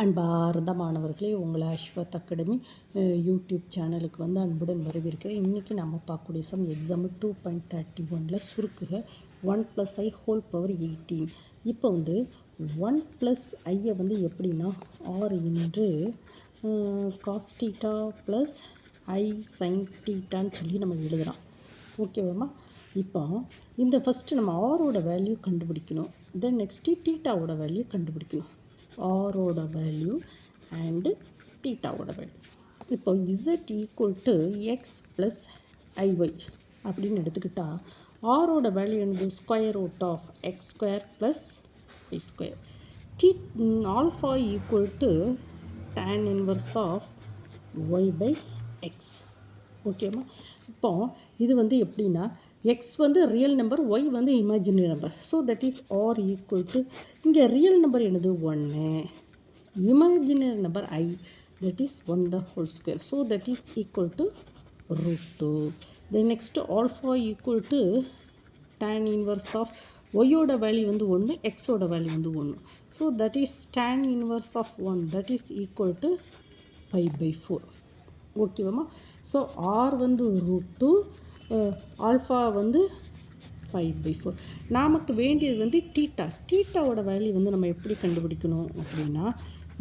அன்பார்ந்த மாணவர்களே, உங்களை அஸ்வத் அகாடமி யூடியூப் சேனலுக்கு வந்து அன்புடன் வரவேற்கிறேன். இன்றைக்கி நம்ம பார்க்கக்கூடிய சம் எக்ஸாம்பிள் 2.31 சுருக்குக 1+i ஹோல் பவர் 18. இப்போ வந்து 1+iயை வந்து எப்படின்னா r into cos theta plus ஐ சைன் டீட்டான்னு சொல்லி நம்ம எழுதலாம். ஓகேவாம்மா? இப்போ இந்த ஃபஸ்ட்டு நம்ம ஆரோட வேல்யூ கண்டுபிடிக்கணும். தென் நெக்ஸ்ட்டு டீட்டாவோட வேல்யூ கண்டுபிடிக்கணும். ஆரோட வேல்யூ அண்டு டீட்டாவோட வேல்யூ. இப்போ z equal to x plus i y அப்படின்னு எடுத்துக்கிட்டால் ஆரோட வேல்யூ என்னது square root of x square plus i square. Alpha equal to tan inverse of y by x. ஓகேம்மா? இப்போ இது வந்து எப்படின்னா எக்ஸ் வந்து ரியல் நம்பர், ஒய் வந்து imaginary number. So that is r equal to இங்கே ரியல் நம்பர் என்னது 1, imaginary number i, that is 1 the whole square. So that is equal to √2. Then next alpha equal to tan inverse of y ஓட value வந்து 1, x ஓட value வந்து 1. So that is tan inverse of 1, that is equal to pi/4. ஓகேவாம்மா? So r வந்து √2, alpha வந்து pi/4. நமக்கு வேண்டியது வந்து டீட்டா. டீட்டாவோட வேல்யூ வந்து நம்ம எப்படி கண்டுபிடிக்கணும் அப்படின்னா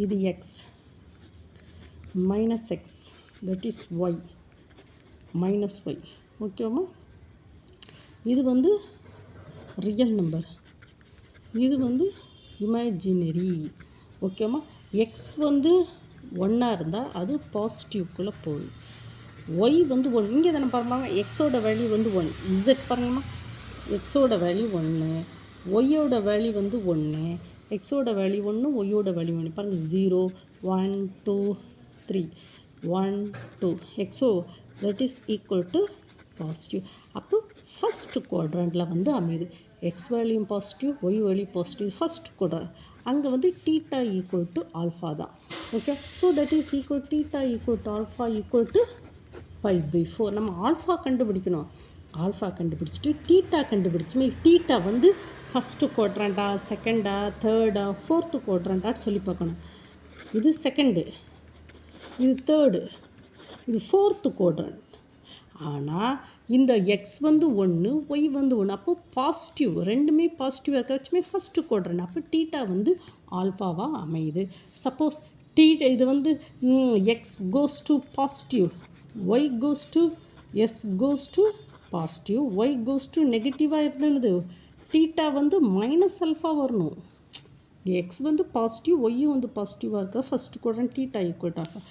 இது x minus x, that is y minus y. ஓகேவாம்மா? இது வந்து ரியல் நம்பர், இது வந்து இமேஜினரி. ஓகேம்மா? எக்ஸ் வந்து 1 இருந்தால் அது பாசிட்டிவ்க்குள்ளே போகுது. ஒய் வந்து 1, இங்கே தானே பாருங்க எக்ஸோட வேல்யூ வந்து 1, இசட் பாருங்கம்மா, எக்ஸோட வேல்யூ 1, ஒய்யோட வேல்யூ வந்து 1, எக்ஸோட வேல்யூ 1, ஒய்யோட வேல்யூ 1. பாருங்கள் 0 1 2 3 1 2 எக்ஸோ that is equal to positive. அப்போ ஃபஸ்ட் குவாட்ரண்ட்டில் வந்து அமையுது. எக்ஸ் வேல்யூம் positive, y value positive, first quadrant. அங்கே வந்து டீட்டா ஈக்குவல் டு ஆல்ஃபா தான். Okay? So that is equal theta equal to alpha equal to pi/4. நம்ம ஆல்ஃபா கண்டுபிடிக்கணும். ஆல்ஃபா கண்டுபிடிச்சிட்டு டீட்டா கண்டுபிடிச்சுமே டீட்டா வந்து ஃபஸ்ட்டு குவாட்ரண்டா, செகண்டா, தேர்டா, ஃபோர்த்து குவாட்ரண்டான்னு சொல்லி பார்க்கணும். இது செகண்டு, இது தேர்டு, இது ஃபோர்த்து குவாட்ரண்ட். ஆனால் இந்த எக்ஸ் வந்து 1, ஒய் வந்து 1, அப்போது பாசிட்டிவ், ரெண்டுமே பாசிட்டிவாக இருக்க வச்சுமே ஃபஸ்ட்டு குவாட்ரண்ட். அப்போ டீட்டா வந்து ஆல்ஃபாவாக அமையுது. சப்போஸ் டீட்டா இது வந்து x goes to positive, y goes to s goes to positive, y goes to நெகட்டிவாக இருந்தது டீட்டா வந்து மைனஸ் ஆல்ஃபா வரணும். எக்ஸ் வந்து பாசிட்டிவ், ஒய்யும் வந்து பாசிட்டிவாக இருக்க first quadrant theta equal to alpha.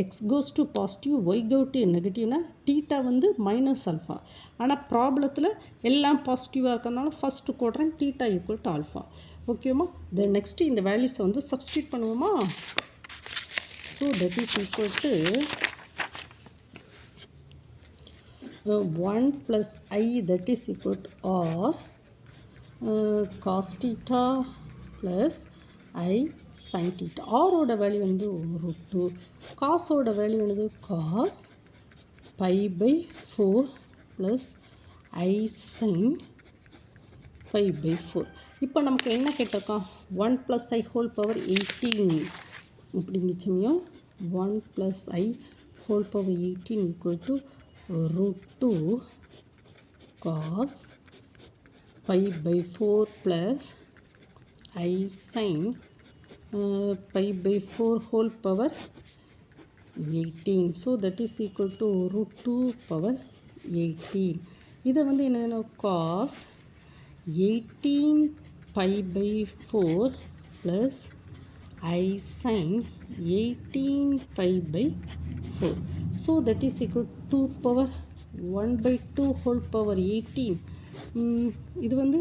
X goes to positive, y go to நெகட்டிவ்னா டீட்டா வந்து மைனஸ் ஆல்ஃபா. ஆனால் ப்ராப்ளத்தில் எல்லாம் பாசிட்டிவாக இருக்கிறதுனால first quadrant theta equal to alpha. ஓகேம்மா? தென் நெக்ஸ்ட்டு இந்த வேல்யூஸை வந்து சப்ஸ்டியூட் பண்ணுவோமா? So that is equal to 1+i, that is equal to r cos theta plus i sin theta. ஆரோட வேல்யூ வந்து √2, காஸோட வேல்யூ வந்து cos pi/4 plus i sin pi/4. இப்போ நமக்கு என்ன கேட்டிருக்கோம்? 1+i whole power 18 அப்படிங்கிச்சமையும் 1+i whole power 18 equal to √2 cos pi/4 plus i sin pi/4 whole power 18. So that is equal to √2 power 18. இதை வந்து என்ன cos 18 pi/4 plus I sin 18 pi/4. So that is equal to 2 power 1/2 whole power 18. இது வந்து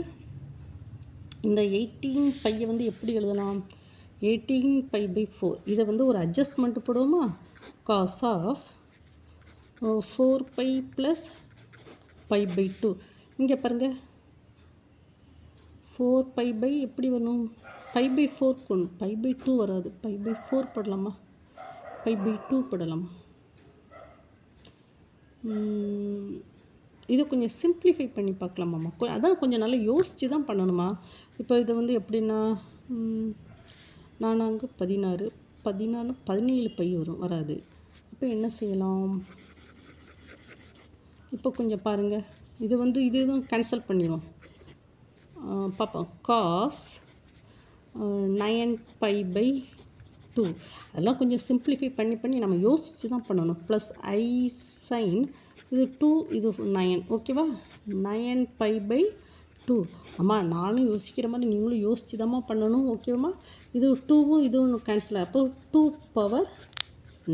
இந்த 18 பையை வந்து எப்படி எழுதலாம்? 18 pi/4. இதை வந்து ஒரு அட்ஜஸ்ட்மெண்ட் போடுவோமா? cos of 4 pi plus pi/2. இங்கே பாருங்கள் 4 pi எப்படி வரணும்? pi/4 கொண்டு pi/2 வராது. pi/4 போடலாமா? pi/2 போடலாமா? இதை கொஞ்சம் சிம்பிளிஃபை பண்ணி பார்க்கலாமாம்மா? அதான் கொஞ்சம் நல்லா யோசித்து தான் பண்ணணுமா? இப்போ இதை வந்து எப்படின்னா 4 16 17 பை வரும், வராது. இப்போ என்ன செய்யலாம்? இப்போ கொஞ்சம் பாருங்கள், இது வந்து இதுவும் கேன்சல் பண்ணிடும். பார்ப்போம். காஸ் 9π/2 அதெல்லாம் கொஞ்சம் சிம்பிளிஃபை பண்ணி நம்ம யோசித்து தான் பண்ணணும். ப்ளஸ் ஐ சைன் இது 2 இது 9 ஓகேவா? 9π/2. அம்மா நானும் யோசிக்கிற மாதிரி நீங்களும் யோசித்து தாம்மா பண்ணணும் ஓகேவாம்மா? இது 2வும் இதுவும் கேன்சல் அப்போ 2 பவர்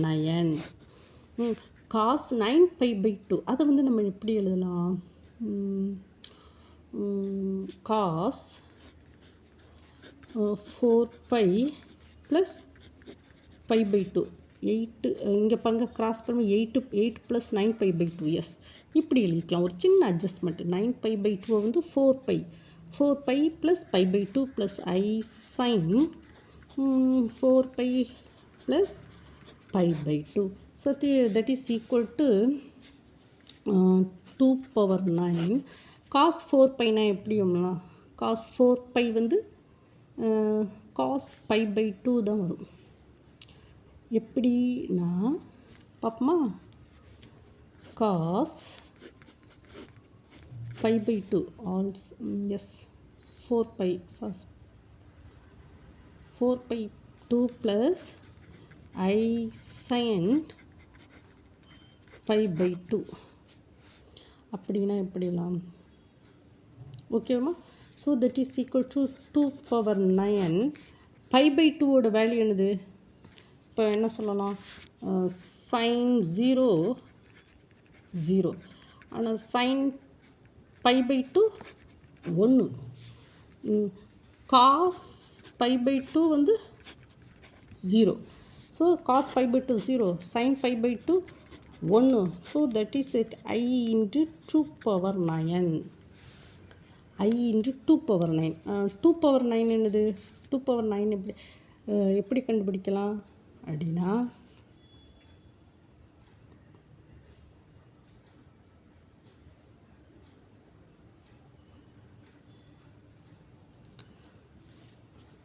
9 காஸ் 9π/2 அதை வந்து நம்ம எப்படி எழுதலாம்? காஸ் 4π ப்ளஸ் π/2 8 இங்கே பங்கு கிராஸ் பண்ணி 8 ப்ளஸ் 9π/2 எஸ் இப்படி எழுதிக்கலாம். ஒரு சின்ன அட்ஜஸ்ட்மெண்ட். 9π/2 வந்து 4π plus π/2 plus I sine 4π plus π/2 so that is equal to 2 power 9 cos 4πனா எப்படி வரலாம்? காஸ் 4π வந்து காஸ் π/2 தான் வரும். எப்படின்னா பார்ப்போமா? Cos π/2 also 4π first 4π2 plus ஐ சைன் π/2 அப்படின்னா எப்படிலாம் ஓகேவா? So that is equal to 2 power 9 π/2ஓட வேல்யூ என்னது? இப்போ என்ன சொல்லலாம்? சைன் 0 0 ஆனால் சைன் π/2 1 காஸ் π/2 வந்து 0 so cos π/2 0 sine π/2 1 so that is I into 2 power 9 I into 2 power 9 2 power 9 என்னது? 2 பவர் 9 எப்படி கண்டுபிடிக்கலாம் அப்படின்னா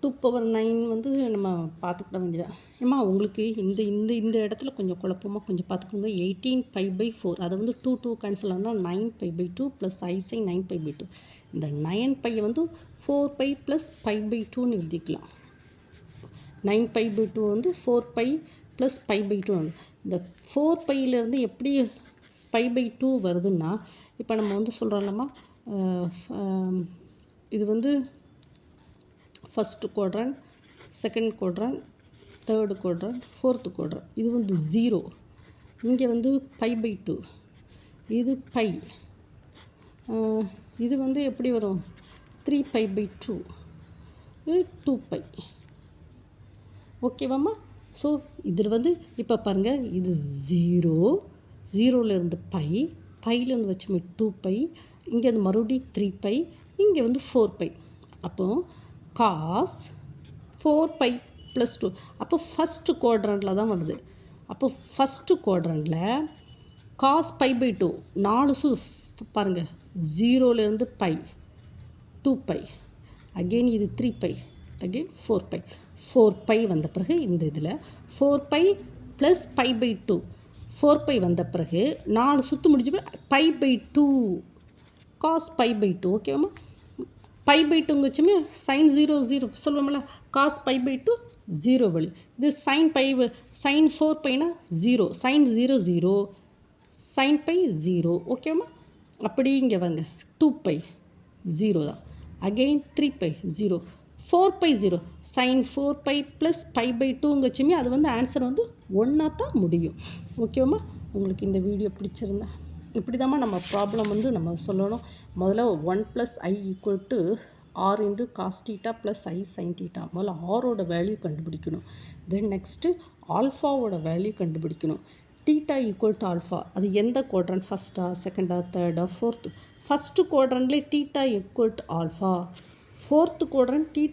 டூ பவர் 9 வந்து நம்ம பார்த்துக்கிட வேண்டியதான். ஏம்மா உங்களுக்கு இந்த இந்த இந்த இடத்துல கொஞ்சம் குழப்பமாக கொஞ்சம் பார்த்துக்கோங்க. 18π/4 அதை வந்து 2 கேன்சல் ஆனால் 9π/2 ப்ளஸ் ஐசை 9π/2 இந்த 9π வந்து 4π ப்ளஸ் π/2ன்னு எழுதிக்கலாம். 9π/2 வந்து 4π ப்ளஸ் π/2 வந்து இந்த 4πயிலேருந்து எப்படி π/2 வருதுன்னா இப்போ நம்ம வந்து சொல்கிறோம்லம்மா இது வந்து first quadrant, second quadrant, third quadrant, fourth quadrant. இது வந்து 0 இங்கே வந்து π/2 இது பை இது வந்து எப்படி வரும்? 3π/2 இது 2π ஓகேவாம்மா? ஸோ இதில் வந்து இப்போ பாருங்கள் இது 0 பையிலேருந்து வச்சுமே 2π இங்கே வந்து மறுபடியும் 3π இங்கே வந்து 4π அப்போது காஸ் 4π ப்ளஸ் 2 அப்போ ஃபஸ்ட்டு குவாட்ரண்ட்டில் தான் வருது. அப்போ ஃபஸ்ட்டு குவாட்ரண்ட்டில் காஸ் π/2 4 பாருங்கள் 0லேருந்து π 2π அகெயின் இது 3π அகெயின் 4π வந்த பிறகு இந்த இதில் 4π ப்ளஸ் π/2 4π வந்த பிறகு 4 சுற்று முடிஞ்ச π/2 காஸ் π/2 ஓகேவாம்மா? π/2 வச்சுமே சைன் 0 சொல்லுவோம்ல காஸ் π/2 0 வழி இது சைன் 4πனா 0 சைன் 0 சைன் π 0 ஓகேவாம்மா? அப்படி இங்கே வாங்க 2π 0 தான் அகெயின் 3π 0 4π 0 சைன் 4π ப்ளஸ் π/2 வச்சுமே அது வந்து ஆன்சர் வந்து ஒன்றா தான் முடியும் ஓகேவாம்மா? உங்களுக்கு இந்த வீடியோ பிடிச்சிருந்தா இப்படி தாம்மா நம்ம ப்ராப்ளம் வந்து நம்ம சொல்லணும். முதல்ல 1 + i = r × cos θ + i sin θ முதல்ல ஆரோட வேல்யூ கண்டுபிடிக்கணும். தென் நெக்ஸ்ட்டு ஆல்ஃபாவோட வேல்யூ கண்டுபிடிக்கணும். θ = ஆல்ஃபா அது எந்த குவாட்ரண்ட்? ஃபஸ்ட்டா, செகண்டா, தேர்டா, ஃபோர்த்து? ஃபஸ்ட்டு குவாட்ரண்ட்லேயே θ = alpha, fourth quadrant θ =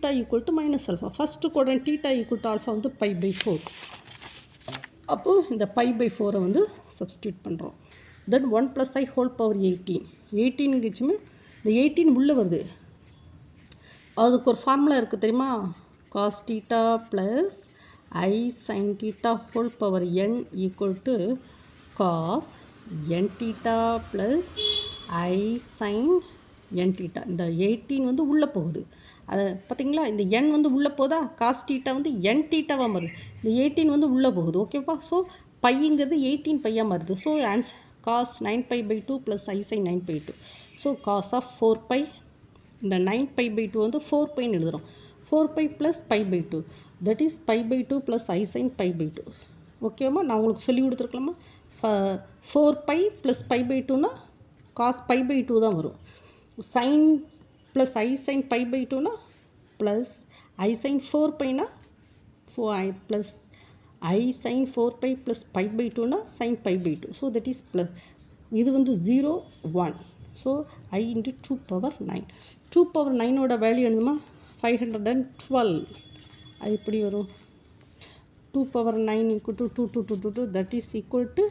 -alpha, first quadrant θ = alpha வந்து π/4. அப்போது இந்த π/4 வந்து சப்ஸ்டியூட் பண்ணுறோம். தென் 1 + i ஹோல் பவர் 18 இந்த 18 உள்ளே வருது. அதுக்கு ஒரு ஃபார்முலா இருக்குது தெரியுமா? cos θ + I sin theta whole power n equal to cos n theta plus I sin n theta. இந்த 18 வந்து உள்ளே போகுது. அது பார்த்தீங்களா, இந்த n வந்து உள்ளே போதா, காஸ் தீட்டா வந்து n தீட்டாவாக மாறுது. இந்த 18 வந்து உள்ளே போகுது. ஓகேப்பா. ஸோ பைங்கிறது 18 பையாக மாறுது. So answer cos 9π/2 plus I sin 9π/2. So cos of 4π, இந்த 9π/2 வந்து 4πன்னு எழுதுகிறோம். 4π + π/2, that is π/2 plus I sin π/2. ஓகேவா, நான் உங்களுக்கு சொல்லி கொடுத்துருக்கலாமா. 4π + π/2னா cos π/2 தான் வரும். sin plus I sin π/2னா plus I sin 4πனா plus I sin 4π plus π/2னா sin π/2. So that is plus, இது வந்து 0 1. So I into 2 power 9. 2 power 9ஓட வேல்யூ என்னதுமா, 512. அது எப்படி வரும், 2 power 9 equal to 2 2 2 2 2, that is equal to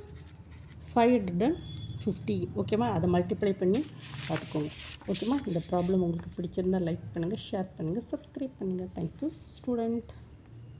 550. ஓகேவா, அதை மல்டிப்ளை பண்ணி பார்த்துக்கோங்க. ஓகேவா, இந்த ப்ராப்ளம் உங்களுக்கு பிடிச்சிருந்தால் லைக் பண்ணுங்கள், ஷேர் பண்ணுங்கள், சப்ஸ்கிரைப் பண்ணுங்கள். Thank you student.